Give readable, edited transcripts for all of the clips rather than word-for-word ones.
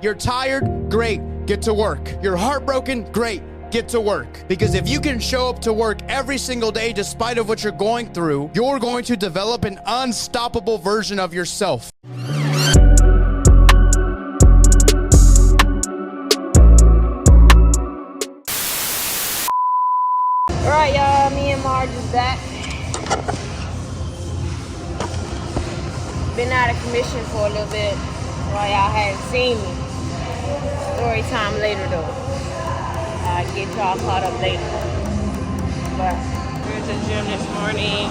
You're tired? Great. Get to work. You're heartbroken? Great. Get to work. Because if you can show up to work every single day despite of what you're going through, you're going to develop an unstoppable version of yourself. Alright, y'all, me and Marge is back. Been out of commission for a little bit while y'all hadn't seen me. Story time later though. I'll get y'all caught up later. But we're at the gym this morning.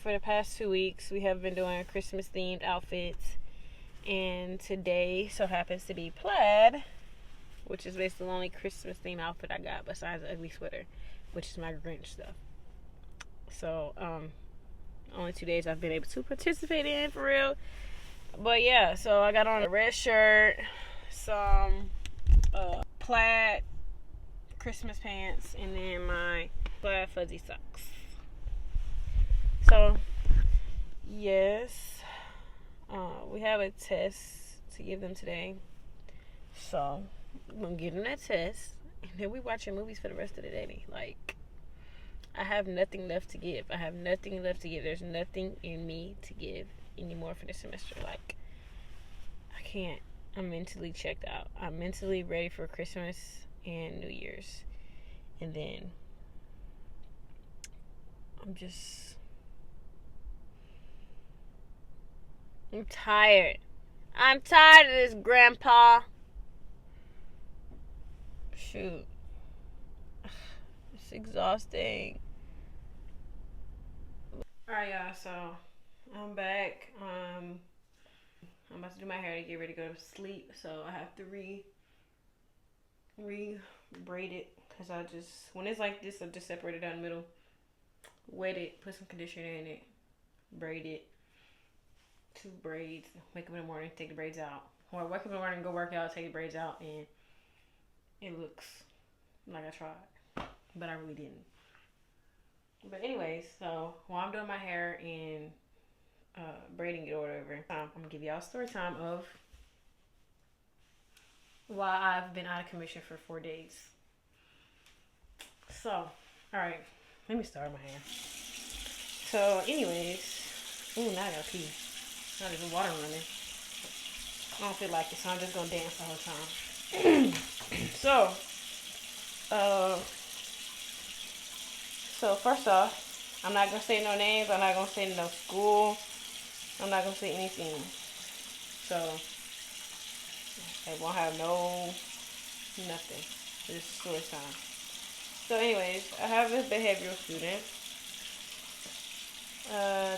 For the past 2 weeks, we have been doing Christmas themed outfits, and today so happens to be plaid, which is basically the only Christmas themed outfit I got besides the ugly sweater, which is my Grinch stuff. So only 2 days I've been able to participate in, for real. But yeah, so I got on a red shirt, some plaid Christmas pants, and then my plaid fuzzy socks. So, yes, we have a test to give them today. So, I'm going to give them that test. And then we watching movies for the rest of the day. Like, I have nothing left to give. There's nothing in me to give anymore for this semester. Like, I can't. I'm mentally checked out. I'm mentally ready for Christmas and New Year's. And then, I'm tired. I'm tired of this, Grandpa. Shoot. It's exhausting. Alright, y'all, so I'm back. I'm about to do my hair to get ready to go to sleep. So I have to re-braid it. Because when it's like this, I just separate it down the middle. Wet it, put some conditioner in it, braid it. 2 braids, wake up in the morning, take the braids out. Or wake up in the morning, go work out, take the braids out, and it looks like I tried. But I really didn't. But anyways, so while I'm doing my hair and braiding it or whatever, I'm going to give y'all a story time of why I've been out of commission for 4 days. So, alright, let me start my hair. So, anyways, now I gotta pee. Not even water running. I don't feel like it, so I'm just gonna dance the whole time. So first off, I'm not gonna say no names. I'm not gonna say no school. I'm not gonna say anything. So I won't have nothing. Just story time. So anyways, I have this behavioral student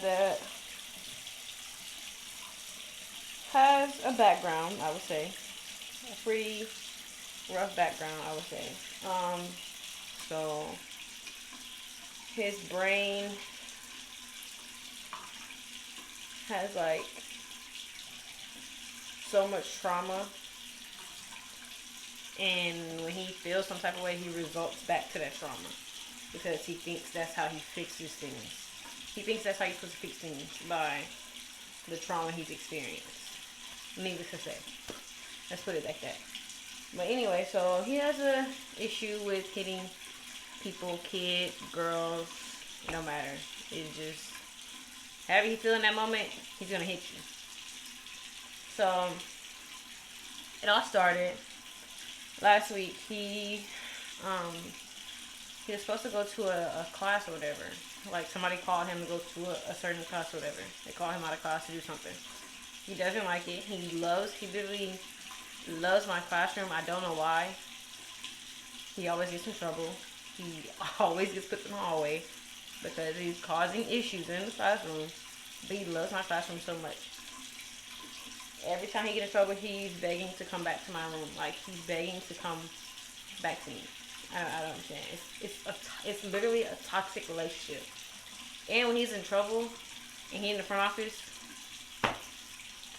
that has a background, I would say. A pretty rough background, I would say. So his brain has like so much trauma, and when he feels some type of way, he resorts back to that trauma because he thinks that's how he fixes things. He thinks that's how you're supposed to fix things, by the trauma he's experienced. Needless to say. Let's put it like that. But anyway, so he has a issue with hitting people, kids, girls, no matter. It's just, however you feel in that moment, he's gonna hit you. So, it all started last week. He was supposed to go to a class or whatever. Like, somebody called him to go to a certain class or whatever. They called him out of class to do something. He doesn't like it. He literally loves my classroom. I don't know why. He always gets in trouble. He always gets put in the hallway because he's causing issues in the classroom. But he loves my classroom so much. Every time he gets in trouble, he's begging to come back to my room. Like, he's begging to come back to me. I don't understand. It's literally a toxic relationship. And when he's in trouble and he's in the front office,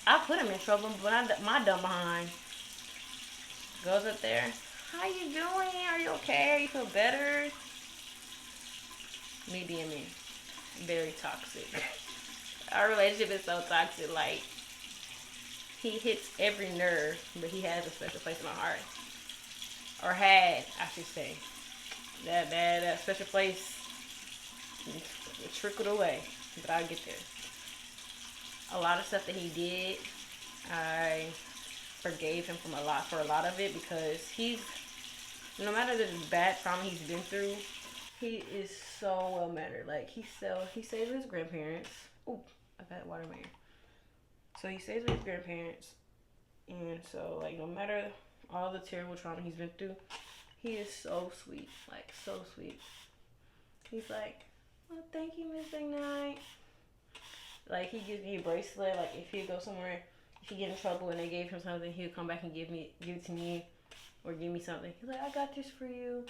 I put him in trouble, but my dumb behind goes up there. How you doing? Are you okay? You feel better? Me being me. Very toxic. Our relationship is so toxic. Like, he hits every nerve, but he has a special place in my heart. Or had, I should say. That special place trickled away, but I'll get there. A lot of stuff that he did, I forgave him for a lot of it, because no matter the bad trauma he's been through, he is so well mannered. Like, he stays with his grandparents. Ooh, I got water in my ear. So he stays with his grandparents, and so, like, no matter all the terrible trauma he's been through, he is so sweet. Like, so sweet. He's like, well, thank you, Miss McKnight. Like, he gives me a bracelet. Like, if he go somewhere, if he get in trouble and they gave him something, he'll come back and give it to me, or give me something. He's like, I got this for you.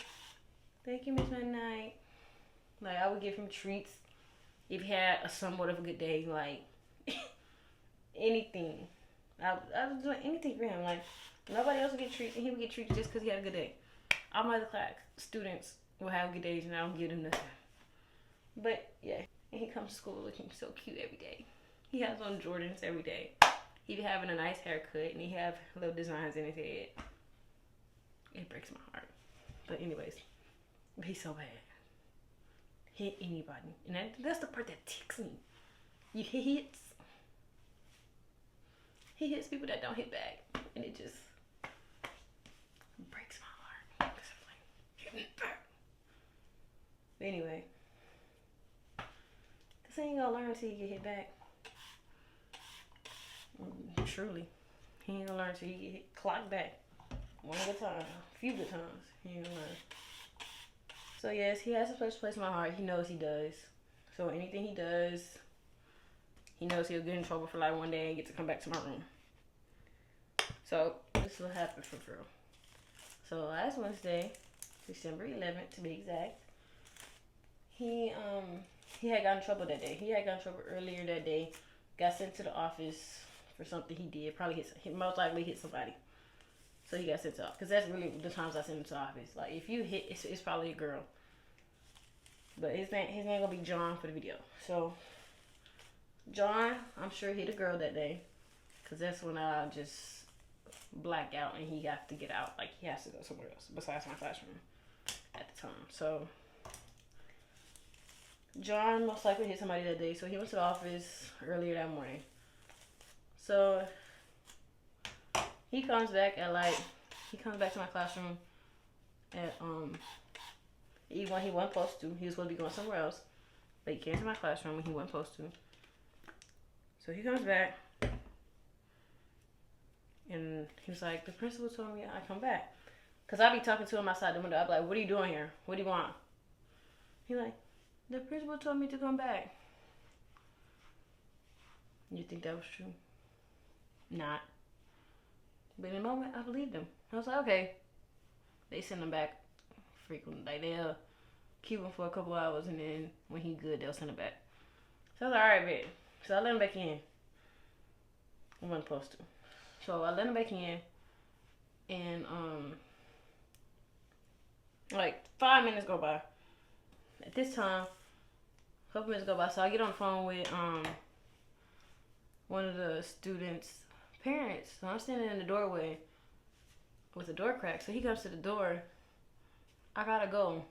Thank you, Miss McKnight. Like, I would give him treats if he had a somewhat of a good day. Like, anything. I was doing anything for him. Like, nobody else would get treats, and he would get treats just because he had a good day. All my other class students will have good days, and I don't give them nothing. But, yeah. And he comes to school looking so cute every day. He has on Jordans every day. He be having a nice haircut, and he have little designs in his head. It breaks my heart. But anyways, he's so bad. Hit anybody. And that's the part that ticks me. He hits people that don't hit back. And it just breaks my heart. Because I'm like, hit me back. But anyway. He ain't gonna learn until he get hit back. Truly. He ain't gonna learn until he get clocked back. One good time. A few good times. He ain't gonna learn. So yes, he has a special place in my heart. He knows he does. So anything he does, he knows he'll get in trouble for like one day and get to come back to my room. So this will happen for real. So last Wednesday, December 11th to be exact, he had gotten in trouble that day. He had gotten in trouble earlier that day. Got sent to the office for something he did. Probably most likely hit somebody. So he got sent to office. Because that's really the times I send him to office. Like, if you hit, it's probably a girl. But his name gonna be John for the video. So, John, I'm sure hit a girl that day. Because that's when I just black out and he has to get out. Like, he has to go somewhere else besides my classroom at the time. So, John most likely hit somebody that day, so he went to the office earlier that morning. So he comes back to my classroom at when he wasn't supposed to. He was supposed to be going somewhere else, but he came to my classroom when he wasn't supposed to. So he comes back and he was like, the principal told me I come back. Cause I be talking to him outside the window. I be like, what are you doing here? What do you want? He like, the principal told me to come back. You think that was true? Not. But in the moment, I believed him. I was like, okay. They send him back frequently. Like, they'll keep him for a couple hours, and then when he good, they'll send him back. So I was like, alright, bet. So I let him back in. I wasn't supposed to. So I let him back in, and like 5 minutes go by. At this time, a couple minutes go by, so I get on the phone with one of the students' parents. So I'm standing in the doorway with the door cracked. So he comes to the door. I gotta go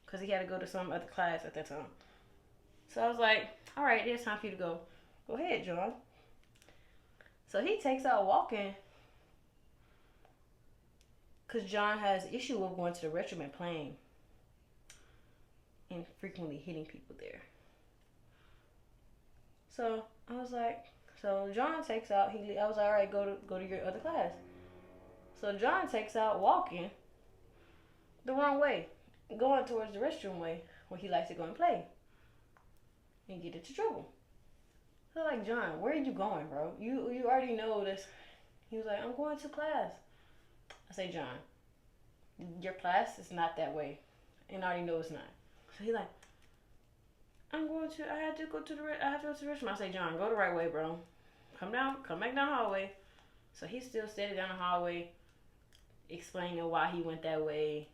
because he had to go to some other class at that time. So I was like, all right, it's time for you to go. Go ahead, John. So he takes out walking because John has issue with going to the restroom and playing and frequently hitting people there. So I was like, so John takes out. I was like, all right, go to your other class. So John takes out walking the wrong way, going towards the restroom way where he likes to go and play and get into trouble. So like, John, where are you going, bro? You already know this. He was like, I'm going to class. I say, John, your class is not that way, and I already know it's not. So he like, I have to go to the restroom. I say, John, go the right way, bro. Come back down the hallway. So he's still standing down the hallway, explaining why he went that way,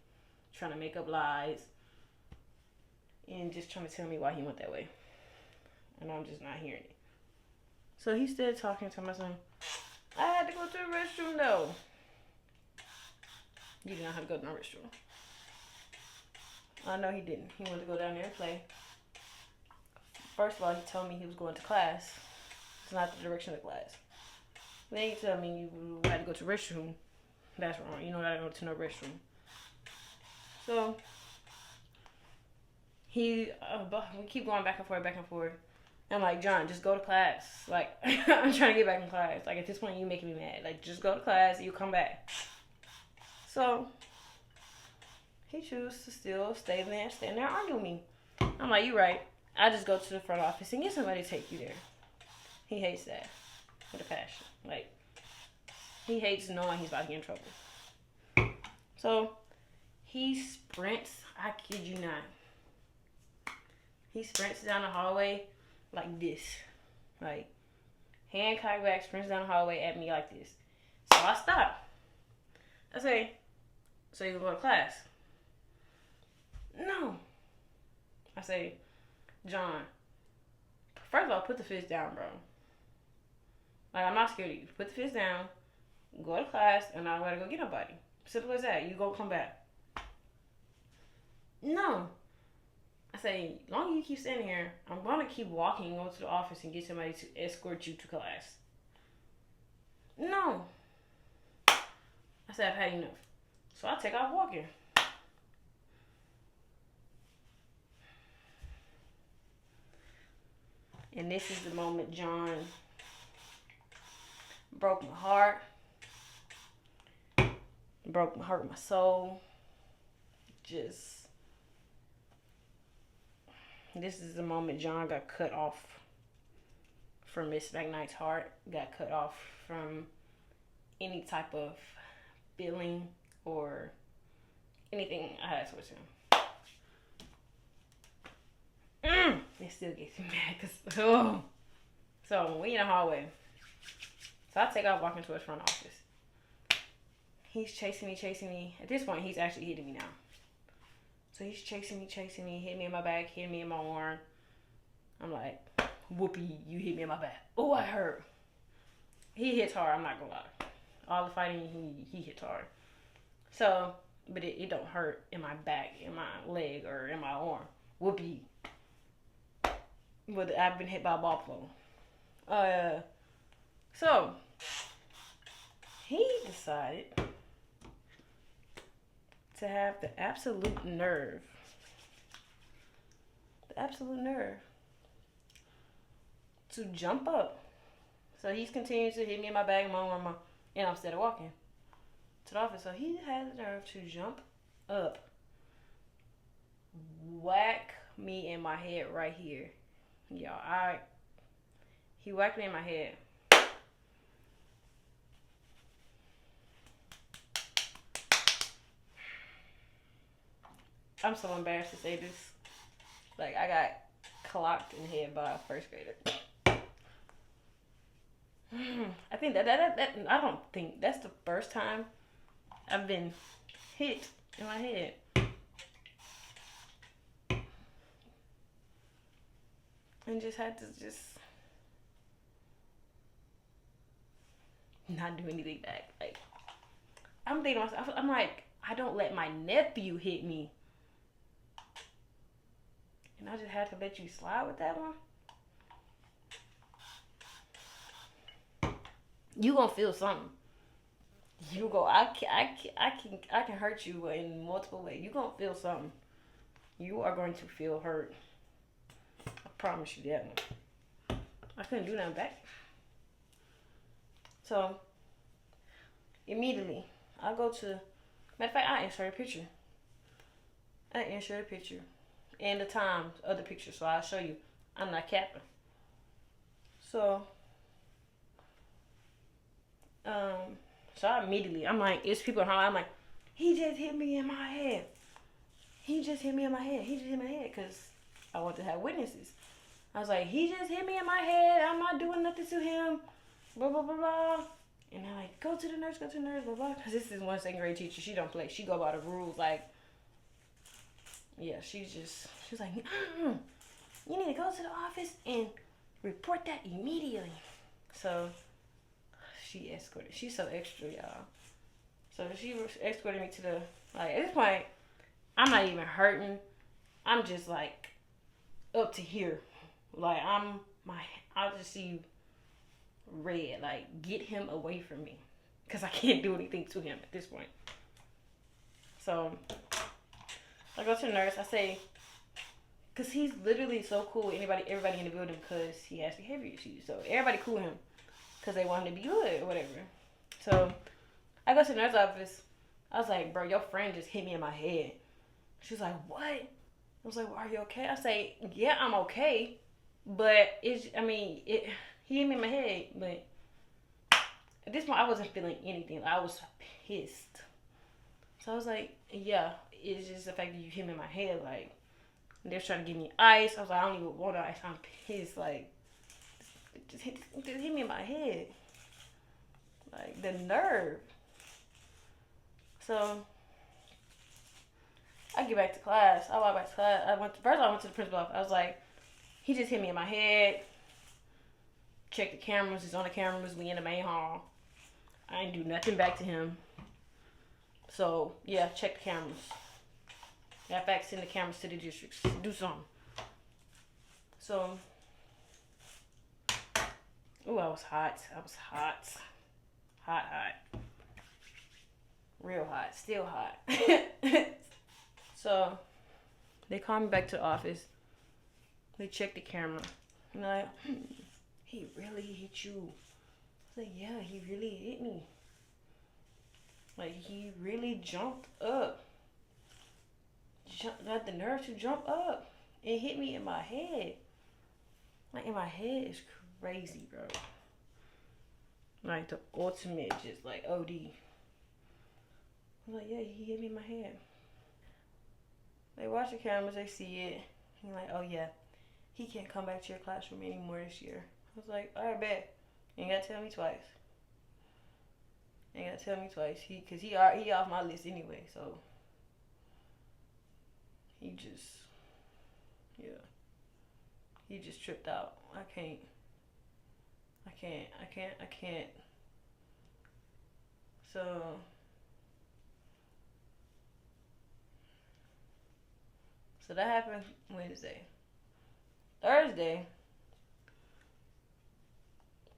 trying to make up lies, and just trying to tell me why he went that way. And I'm just not hearing it. So he's still talking to my son. I had to go to the restroom though. You didn't know how to go to the restroom. I know he didn't. He wanted to go down there and play. First of all, he told me he was going to class. It's not the direction of class. Then he told me you had to go to the restroom. That's wrong. You know I don't go to no restroom. So we keep going back and forth. I'm like, John, just go to class. Like, I'm trying to get back in class. Like, at this point, you're making me mad. Like, just go to class and you come back. So he chooses to still stand there argue with me. I'm like, you right. I just go to the front office and get somebody to take you there. He hates that with a passion. Like, he hates knowing he's about to get in trouble. So he sprints. I kid you not. He sprints down the hallway like this. Like, hand cocked back, sprints down the hallway at me like this. So I stop. I say, so you go to class? No. I say, John, first of all, put the fist down, bro. Like, I'm not scared of you. Put the fist down, go to class, and I'm gonna go get nobody. Simple as that. You go come back. No. I say, as long as you keep standing here, I'm gonna keep walking and go to the office and get somebody to escort you to class. No. I said, I've had enough. So I take off walking. And this is the moment John broke my heart. Broke my heart, my soul. This is the moment John got cut off from Miss McKnight's heart. Got cut off from any type of feeling or anything I had towards him. It still gets me mad because, So we in the hallway. So I take off walking towards front office. He's chasing me. At this point, he's actually hitting me now. So he's chasing me, hitting me in my back, hitting me in my arm. I'm like, whoopee, you hit me in my back. Oh, I hurt. He hits hard, I'm not gonna lie. All the fighting, he hits hard. So, but it don't hurt in my back, in my leg, or in my arm. Whoopee. But I've been hit by a ball pole. So he decided to have the absolute nerve to jump up. So he's continuing to hit me in my back, my arm, and I'm still walking to the office. So he had the nerve to jump up, whack me in my head right here. Y'all, he whacked me in my head. I'm so embarrassed to say this. Like, I got clocked in the head by a first grader. I think I don't think that's the first time I've been hit in my head. And just had to not do anything back. Like, I'm thinking to myself, I'm like, I don't let my nephew hit me. And I just had to let you slide with that one. You gonna feel something. You go. I can hurt you in multiple ways. You gonna feel something. You are going to feel hurt. I promise you that one. I couldn't do nothing back. So immediately I go to. Matter of fact, I insert a picture. And the time of the picture, so I'll show you. I'm not capping. So I immediately, I'm like, it's people around. I'm like, he just hit me in my head. Because I want to have witnesses. I was like, he just hit me in my head. I'm not doing nothing to him. Blah, blah, blah, blah. And I'm like, go to the nurse, blah, blah. Because this is one second grade teacher. She don't play. She go by the rules. Like, yeah, she's like, you need to go to the office and report that immediately. So she escorted. She's so extra, y'all. So she escorted me to the, like, at this point, I'm not even hurting. I'm just like up to here. Like, I'll just see red. Like, get him away from me. Because I can't do anything to him at this point. So I go to the nurse. I say, because he's literally so cool with everybody in the building because he has behavior issues. So everybody cool with him because they want him to be good or whatever. So I go to the nurse's office. I was like, bro, your friend just hit me in my head. She was like, what? I was like, well, are you okay? I say, yeah, I'm okay. But he hit me in my head. But at this point, I wasn't feeling anything. I was pissed. So I was like, yeah, it's just the fact that you hit me in my head. Like, they're trying to give me ice. I was like, I don't even want ice. I'm pissed. Like, just hit me in my head. Like, the nerve. So I get back to class. I walk back to class. I went to the principal's office. I was like, he just hit me in my head. Check the cameras. He's on the cameras. We in the main hall. I ain't do nothing back to him. So, yeah, check the cameras. Matter of fact, send the cameras to the districts. Do something. So, ooh, I was hot. Hot. Real hot. Still hot. So, they call me back to the office. They check the camera. And they're like, he really hit you. I was like, yeah, he really hit me. Like, he really jumped up. Got the nerve to jump up and hit me in my head. Like, in my head is crazy, bro. Like, the ultimate, just like OD. I was like, yeah, he hit me in my head. They watch the cameras, they see it. And like, oh yeah, he can't come back to your classroom anymore this year. I was like, alright, bet. You ain't gotta tell me twice. Cause he off my list anyway, so he just tripped out. I can't. So that happened Wednesday. Thursday,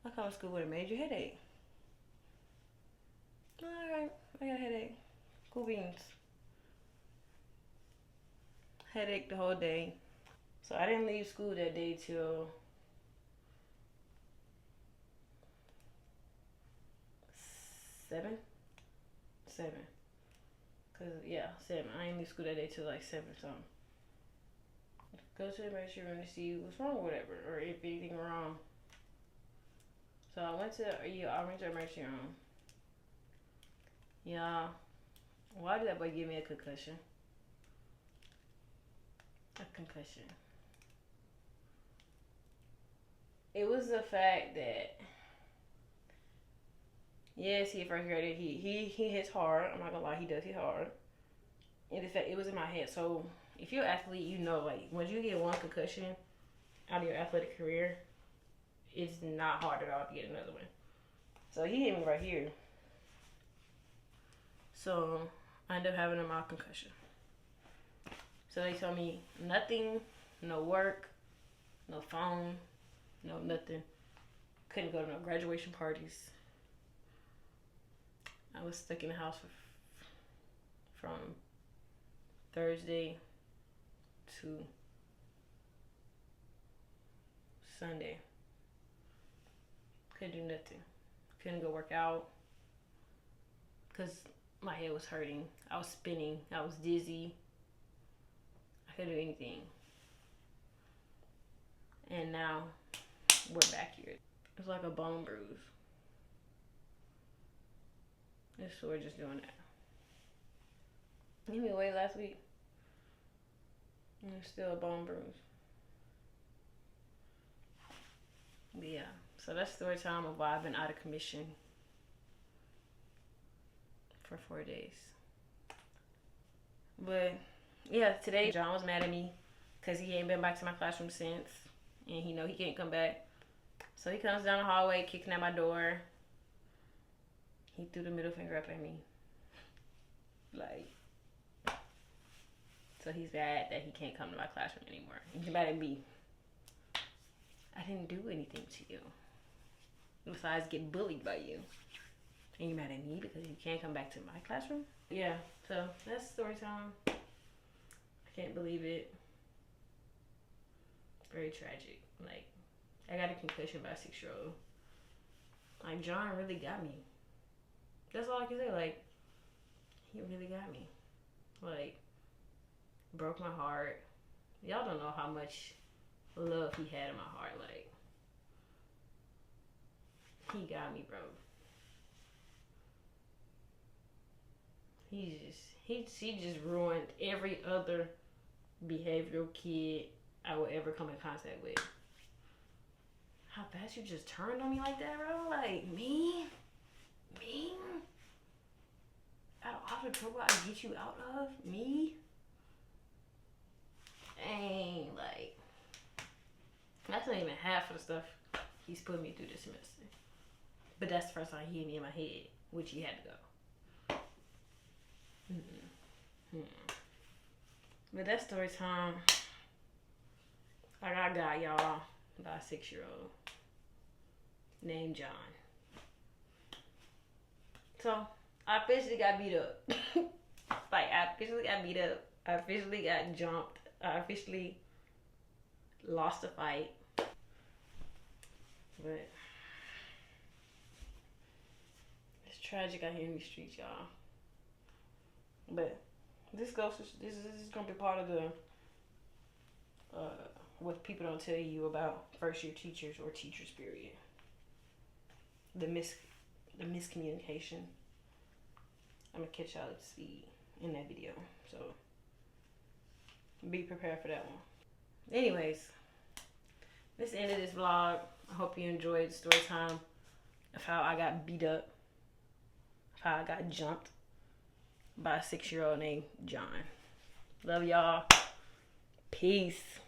I come to school with a major headache. Alright, I got a headache. Cool beans. Headache the whole day. So I didn't leave school that day till 7. 'Cause yeah, 7. I didn't leave school that day till like 7 something. Go to the emergency room to see what's wrong or whatever, or if anything wrong. So I went to the emergency room. Yeah. Why did that boy give me a concussion? It was the fact that, yes, he first graded. He hits hard. I'm not gonna lie, he does hit hard. And the fact it was in my head. So if you're an athlete, you know, like, once you get one concussion out of your athletic career, it's not hard at all to get another one. So he hit me right here. So I ended up having a mild concussion. So they told me nothing, no work, no phone, no nothing. Couldn't go to no graduation parties. I was stuck in the house from Thursday to Sunday. Couldn't do nothing. Couldn't go work out because my head was hurting. I was spinning. I was dizzy. I couldn't do anything. And now we're back here. It's like a bone bruise. So we're just doing that. He away last week. And it's still a bone bruise. But yeah, so that's story time of why I've been out of commission for 4 days. But yeah, today John was mad at me because he ain't been back to my classroom since, and he know he can't come back. So he comes down the hallway, kicking at my door. He threw the middle finger up at me. Like, so he's mad that he can't come to my classroom anymore. He's mad at me. I didn't do anything to you besides get bullied by you. And you're mad at me because you can't come back to my classroom? Yeah, so that's story time. I can't believe it. Very tragic. Like, I got a concussion by a 6-year-old. Like, John really got me. That's all I can say. Like, he really got me. Like, broke my heart. Y'all don't know how much love he had in my heart. Like, he got me, bro. He just ruined every other behavioral kid I would ever come in contact with. How fast you just turned on me like that, bro? Like, me? Out of all the trouble I get you out of? Me? Dang, like, that's not even half of the stuff he's put me through this semester. But that's the first time he hit me in my head, which he had to go. But that's story time. Like, I got y'all by a 6-year-old named John. So I officially got beat up. Like, I officially got beat up. I officially got jumped. I officially lost a fight. But it's tragic out here in these streets, y'all. But this is gonna be part of the what people don't tell you about first year teachers or teachers period. The miscommunication. I'm gonna catch y'all up to speed in that video, so be prepared for that one. Anyways, this ended this vlog. I hope you enjoyed the story time of how I got beat up, of how I got jumped by a 6-year-old named John. Love y'all. Peace.